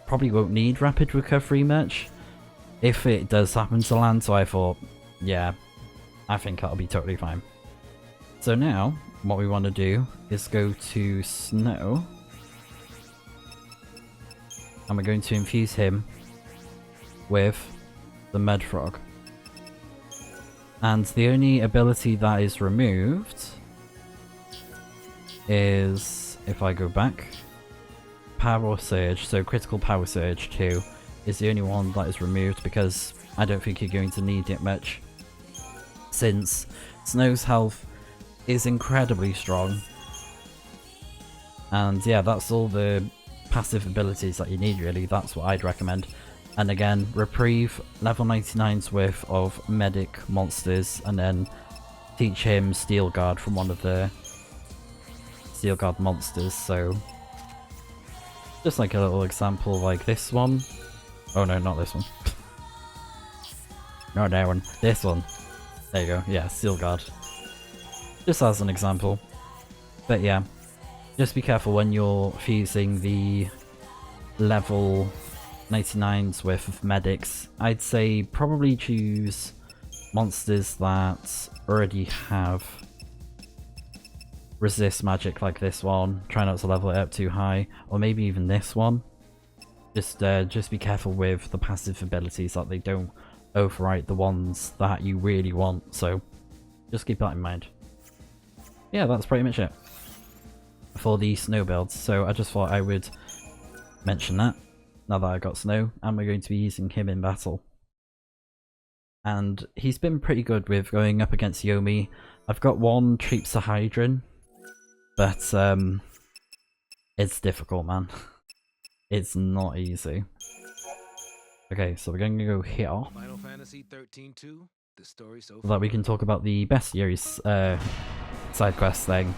[SPEAKER 1] probably won't need rapid recovery much if it does happen to land, so I thought, yeah, I think that'll be totally fine. So now, what we want to do is go to Snow, and we're going to infuse him with the Mud Frog. And the only ability that is removed is, if I go back, Power Surge, so Critical Power Surge 2 is the only one that is removed, because I don't think you're going to need it much, since Snow's health is incredibly strong. And yeah, that's all the passive abilities that you need really, that's what I'd recommend. And again, reprieve level 99's worth of medic monsters, and then teach him Steel Guard from one of the Steel Guard monsters, so just like a little example like this one. Oh no, not this one. No, that one. This one. There you go. Yeah, Steel Guard. Just as an example. But yeah, just be careful when you're fusing the level 99's worth of medics. I'd say probably choose monsters that already have resist magic, like this one. Try not to level it up too high, or maybe even this one. Just be careful with the passive abilities, that they don't overwrite the ones that you really want, so just keep that in mind. Yeah, that's pretty much it for the Snow builds, so I just thought I would mention that. now that I got Snow, and we're going to be using him in battle. And he's been pretty good with going up against Yomi. I've got one Treepsahydron, but it's difficult, man. It's not easy. Okay, so we're going to go here.
[SPEAKER 5] Final Fantasy XIII-2, the story so
[SPEAKER 1] that we can talk about the Bestiary's side quest thing.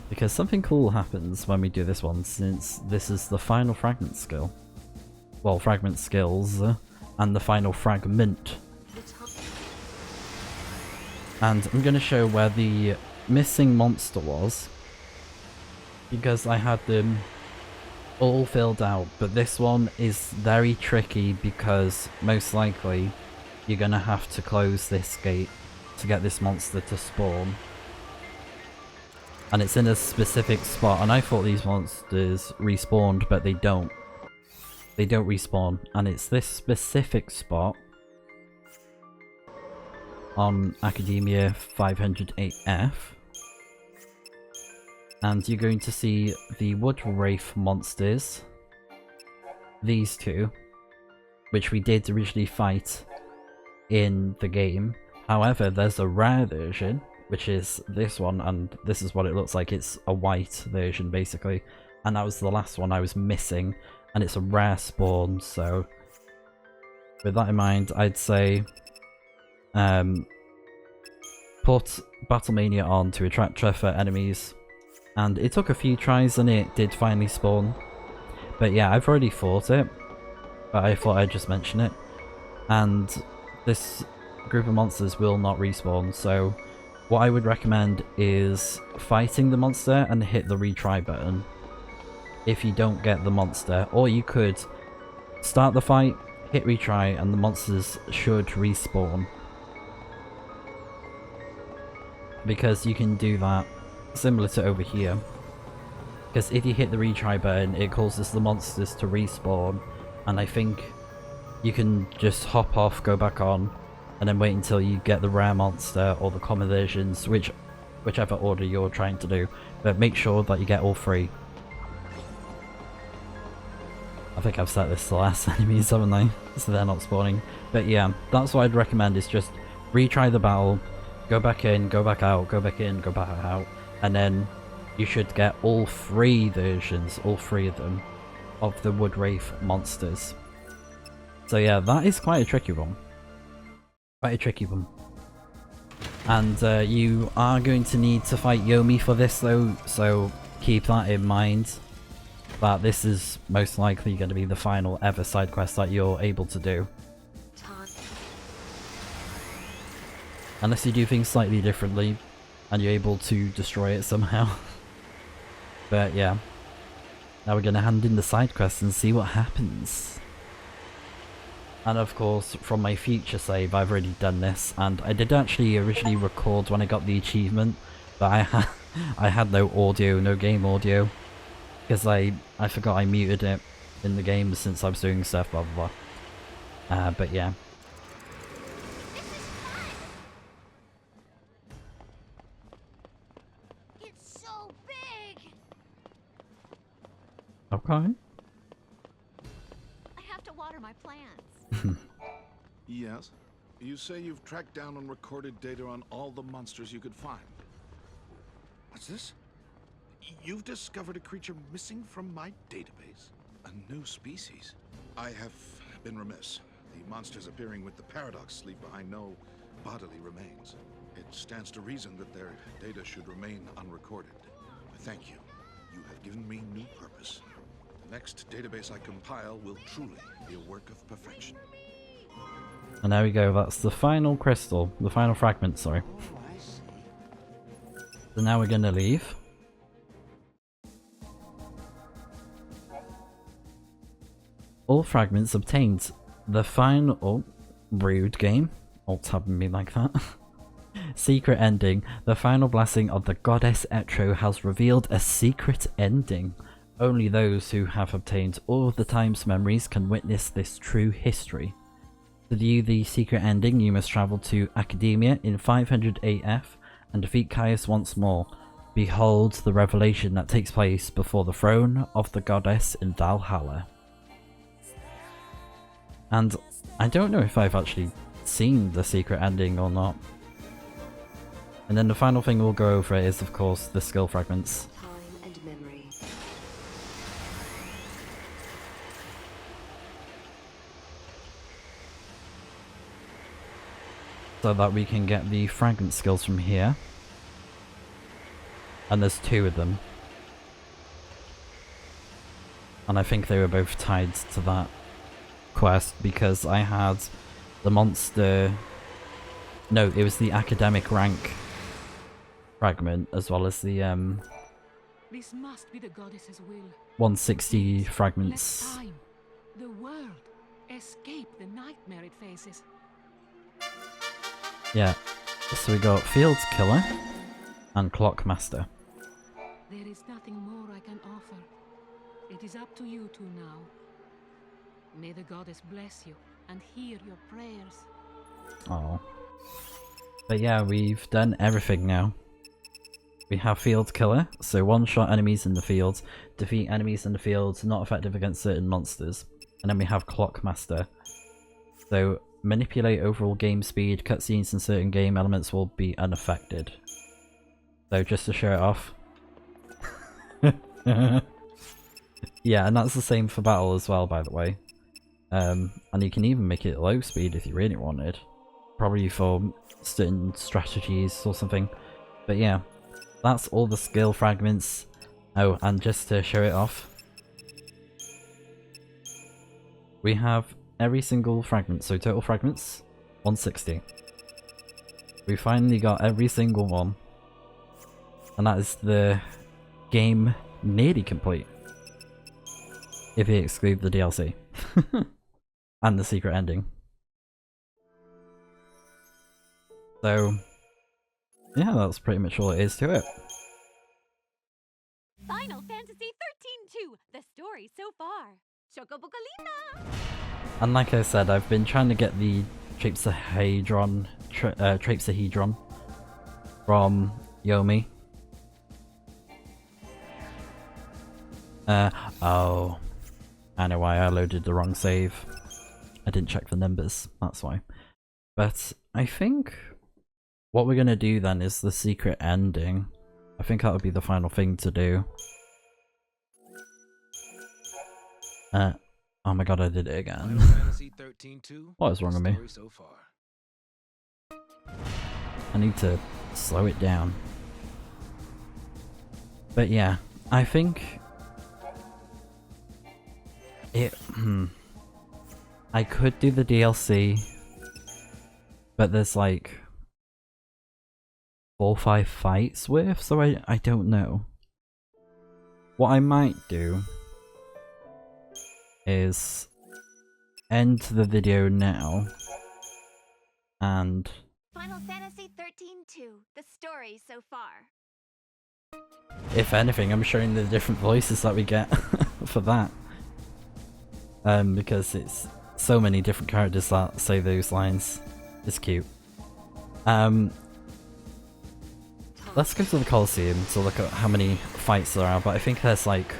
[SPEAKER 1] Because something cool happens when we do this one, since this is the final fragment skill. Well, fragment skills, and the final fragment. And I'm going to show where the missing monster was, because I had them all filled out, but this one is very tricky because most likely you're going to have to close this gate to get this monster to spawn. And it's in a specific spot, and I thought these monsters respawned, but they don't. They don't respawn, and it's this specific spot on Academia 508F. And you're going to see the Wood Wraith monsters, these two, which we did originally fight in the game. However, there's a rare version, which is this one, and this is what it looks like. It's a white version, basically, and that was the last one I was missing, and it's a rare spawn, so with that in mind, I'd say put Battlemania on to attract tougher enemies. And it took a few tries and it did finally spawn. But yeah, I've already fought it, but I thought I'd just mention it. And this group of monsters will not respawn, so what I would recommend is fighting the monster and hit the retry button if you don't get the monster. Or you could start the fight, hit retry, and the monsters should respawn. Because you can do that similar to over here, because if you hit the retry button it causes the monsters to respawn, and I think you can just hop off, go back on, and then wait until you get the rare monster or the common versions, whichever order you're trying to do, but make sure that you get all three. I think I've set this to the last enemies, haven't I? So they're not spawning. But yeah, that's what I'd recommend, is just retry the battle, go back in, go back out, go back in, go back out, and then you should get all three versions, all three of them, of the Wood Wraith monsters. So yeah, that is quite a tricky one. Quite a tricky one. And you are going to need to fight Yomi for this though, so keep that in mind. That this is most likely going to be the final ever side quest that you're able to do. Unless you do things slightly differently and you're able to destroy it somehow. But yeah, now we're going to hand in the side quest and see what happens. And of course, from my future save, I've already done this, and I did actually originally record when I got the achievement, but I had no audio, no game audio, because I forgot I muted it in the game since I was doing stuff, blah blah blah. But yeah. Okay.
[SPEAKER 2] I have to water my plants.
[SPEAKER 7] Yes? You say you've tracked down and recorded data on all the monsters you could find. What's this? You've discovered a creature missing from my database? A new species? I have been remiss. The monsters appearing with the paradox leave behind no bodily remains. It stands to reason that their data should remain unrecorded. Thank you. You have given me new purpose. The next database I compile will truly be a work of perfection.
[SPEAKER 1] And there we go, that's the final crystal, the final fragment, sorry. So now we're gonna leave. All fragments obtained. The final... Oh, rude game. Alt's having me like that. Secret ending. The final blessing of the goddess XIII has revealed a secret ending. Only those who have obtained all of the time's memories can witness this true history. To view the secret ending, you must travel to Academia in 508F and defeat Caius once more. Behold the revelation that takes place before the throne of the goddess in Valhalla. And I don't know if I've actually seen the secret ending or not. And then the final thing we'll go over is, of course, the skill fragments.
[SPEAKER 9] Time and memory.
[SPEAKER 1] So that we can get the fragment skills from here. And there's 2 of them. And I think they were both tied to that quest because I had the monster... No, it was the academic rank fragment as well as the
[SPEAKER 8] This must be the goddess's will.
[SPEAKER 1] 160 fragments.
[SPEAKER 8] Let time, the world, escape the nightmare it faces.
[SPEAKER 1] Yeah, so we got Field Killer and Clock Master.
[SPEAKER 8] There is nothing more I can offer. It is up to you two now. May the goddess bless you and hear your prayers.
[SPEAKER 1] Oh. But yeah, we've done everything now. We have Field Killer, so one-shot enemies in the field, defeat enemies in the field not effective against certain monsters. And then we have Clock Master. So manipulate overall game speed, cutscenes and certain game elements will be unaffected. So just to show it off. Yeah, and that's the same for battle as well, by the way. And you can even make it low speed if you really wanted. Probably for certain strategies or something. But yeah, that's all the skill fragments. Oh, and just to show it off, we have every single fragment, so total fragments, 160. We finally got every single one. And that is the game nearly complete. If you exclude the DLC. And the secret ending. So, yeah, that's pretty much all it is to it.
[SPEAKER 2] Final Fantasy 13-2, the story so far. Chocobocolina!
[SPEAKER 1] And like I said, I've been trying to get the Trapezohedron from YOMI. Oh. I know why I loaded the wrong save. I didn't check the numbers, that's why. But I think what we're gonna do then is the secret ending. I think that would be the final thing to do. Oh my god, I did it again. What is wrong with me? I need to slow it down. But yeah, I think I could do the DLC, but there's like 4 or 5 fights worth, so I don't know. What I might do is end the video now and
[SPEAKER 2] Final Fantasy 13-2, the story so far.
[SPEAKER 1] If anything, I'm showing the different voices that we get for that. Because it's so many different characters that say those lines. It's cute. Let's go to the Colosseum to look at how many fights there are, but I think there's like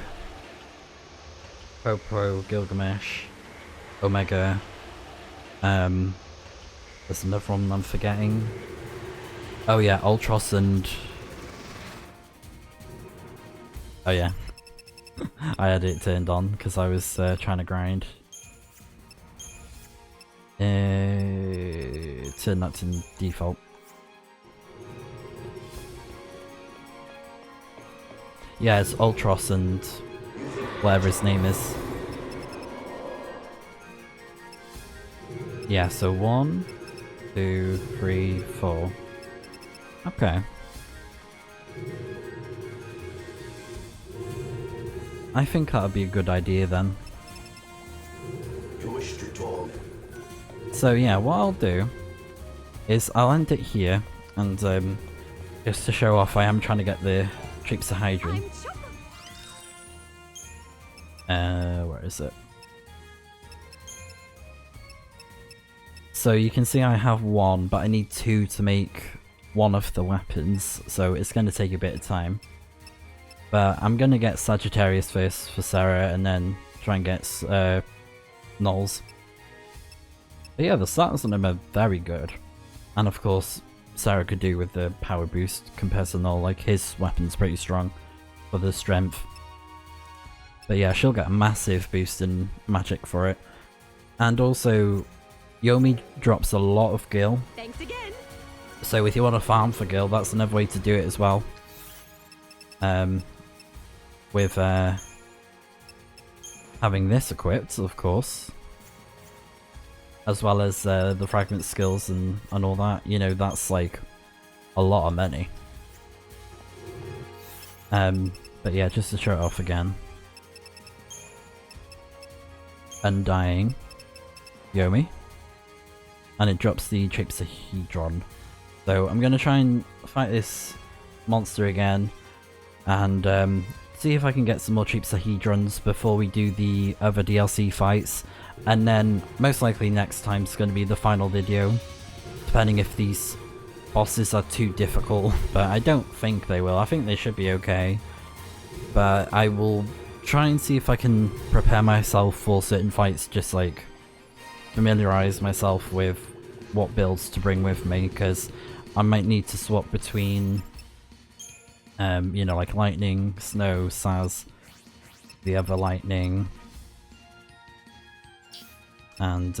[SPEAKER 1] Popo, Gilgamesh, Omega, there's another one I'm forgetting. Oh yeah, Ultros and... Oh yeah. I had it turned on because I was trying to grind. Turn that to default. Yeah, it's Ultros and whatever his name is. Yeah, so 1, 2, 3, 4. Okay. I think that would be a good idea then.
[SPEAKER 3] You wish to torment.
[SPEAKER 1] So yeah, what I'll do is I'll end it here, and just to show off, I am trying to get the Trapezohedron. Where is it? So you can see I have 1, but I need 2 to make one of the weapons, so it's going to take a bit of time. But I'm going to get Sagittarius first for Sarah, and then try and get Knowles. But yeah, the stats on him are very good. And of course, Sarah could do with the power boost compared to Null. Like, his weapon's pretty strong for the strength. But yeah, she'll get a massive boost in magic for it. And also, Yomi drops a lot of gil.
[SPEAKER 10] Thanks again.
[SPEAKER 1] So if you want to farm for gil, that's another way to do it as well. With having this equipped, of course. As well as the fragment skills and all that. You know, that's like a lot of money. But yeah, just to show it off again. Undying Yomi. And it drops the Trapezohedron. So I'm going to try and fight this monster again. And see if I can get some more Trapezohedrons before we do the other DLC fights. And then most likely next time is going to be the final video. Depending if these bosses are too difficult. But I don't think they will. I think they should be okay. But I will try and see if I can prepare myself for certain fights. Just like familiarize myself with what builds to bring with me. Because I might need to swap between... you know, like lightning, snow, Saz, the other lightning, and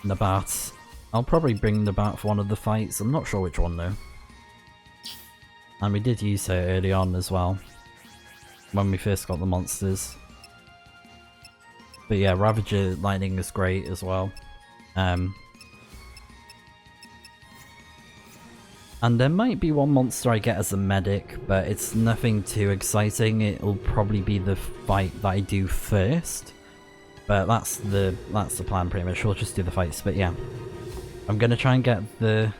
[SPEAKER 1] Nabat. I'll probably bring Nabat for one of the fights. I'm not sure which one though. And we did use her early on as well, when we first got the monsters. But yeah, Ravager lightning is great as well. And there might be one monster I get as a medic, but it's nothing too exciting. It'll probably be the fight that I do first. But that's the plan pretty much. We'll just do the fights. But yeah, I'm gonna try and get the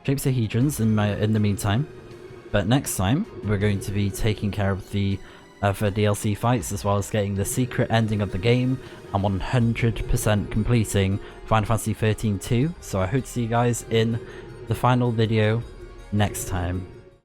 [SPEAKER 1] Trapezohedrons in the meantime. But next time we're going to be taking care of the other DLC fights, as well as getting the secret ending of the game and 100% completing Final Fantasy XIII-2. So I hope to see you guys in the final video next time.